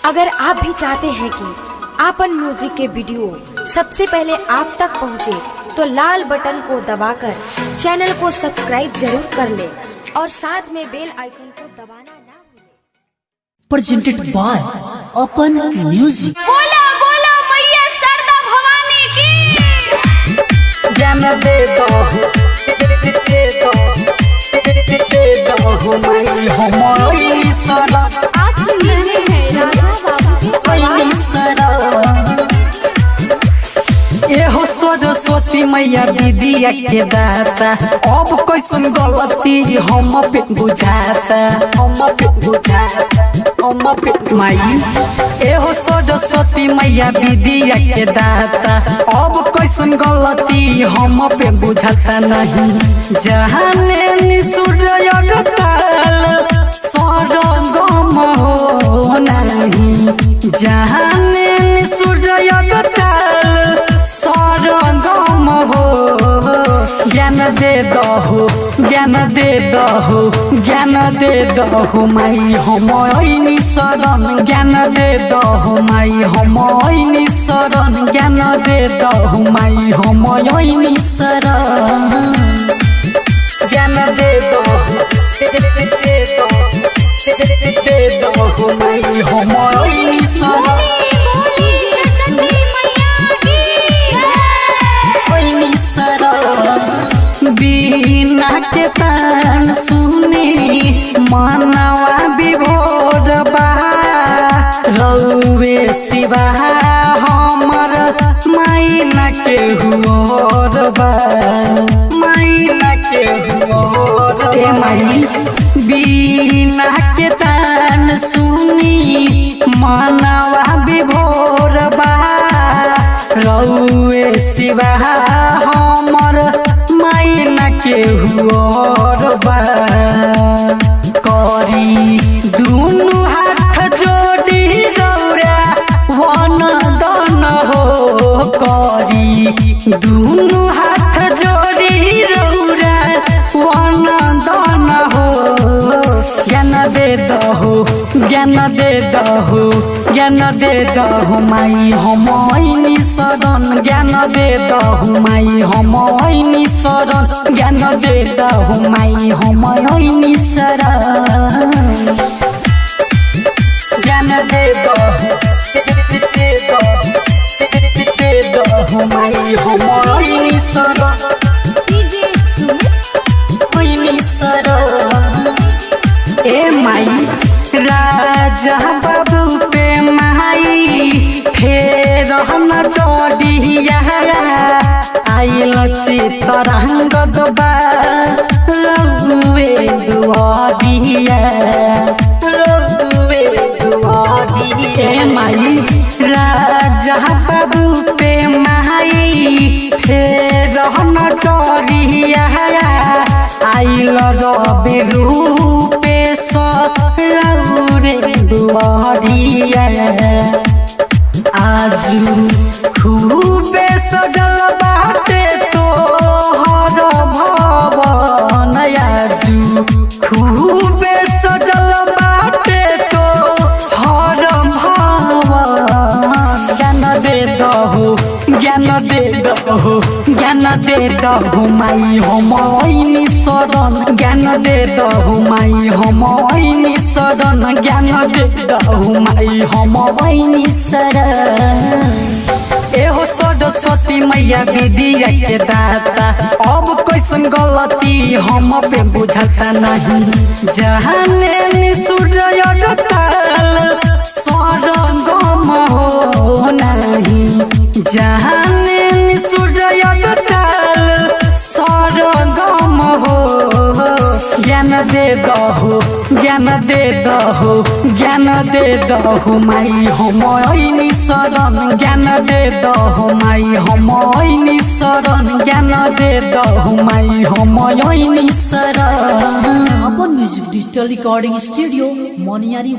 अगर आप भी चाहते हैं कि आपन म्यूजिक के वीडियो सबसे पहले आप तक पहुंचे, तो लाल बटन को दबाकर चैनल को सब्सक्राइब जरूर कर ले और साथ में बेल आइकन को दबाना ना भूलें। Presented by Open Music. बोला बोला मैया शारदा भवानी की ज्ञान दे दो माई हमारी सदा। आज सुन रहे हैं राजा बाबू की सदा एहो सरस्वती मैया विद्या के दाता, अब कैसन गलती हम पे बुझाता, हम पे माई। एहो सरस्वती मैया विद्या के दाता, अब कैसन गलती हम पे बुझाता नहीं। जहाने निसूर्य काल सरगम हो नहीं, जहाने निसूर्य काल सरगम हो। ज्ञान दे दहो, ज्ञान दे दहो, ज्ञान दे दहो माई हम ऐनी शरण। ज्ञान दे दहो माई हम ऐनी शरण। ज्ञान दे दहो माई हम ऐनी शरण। ज्ञान दे दहो माई हम ऐनी शरण। बिना के तान सुनी मनवा विभोर बा, रउवे सिवा हमर माई न के हुओर बा, माई न के हुओर ए माई। बिना के तान सुनी मनवा विभोर बा, रउवे सिवा हमर माई न के हुओर बा। करी दुनु हाथ जोड़ी रौरा वनदन हो, करी दुनु हाथ जोड़ी रौरा वनदन हो। ज्ञान दे दहो, ज्ञान दे दहो, ज्ञान दे दहो माई हम ऐनी शरण। ज्ञान दे दहो माई हम ऐनी शरण। ज्ञान दे दहो माई हम ऐनी शरण। ज्ञान दे दहो माई हम ऐनी शरण। ऐनी शरण ए माई। राजा बाबू पे माई फेर न चढ़िया, आइल चितरंग दबा रघुवे दुआरिया, रघुवे दुआरिया ए माई। राजा बाबू पे माई फेर न चढ़िया, आइल रवि रूपे सौरे दुआरिया। आजू खूबे सजल बाटे तोहर भवन, आजू खूबे सजल बाटे तोहर भवन। ज्ञान दे दहो, ज्ञान दे दहो, ज्ञान दे दहो माई हम ऐनी शरण। ज्ञान दे दहो माई हम ऐनी शरण। ज्ञान दे दहो माई हम ऐनी शरण। एहो सरस्वती मैया विद्या के दाता, अब कैसन गलती हम पे बुझाता नहीं। जहाने निसूर्य काल सरगम हो नहीं, जहाने निसूर्य काल सरगम हो। ज्ञान दे दहो, ज्ञान दे दहो, ज्ञान दे दहो माई हम ऐनी शरण। ज्ञान दे दहो माई हम ऐनी शरण। ज्ञान दे दहो माई हम ऐनी शरण। Open music digital recording studio Moniyari.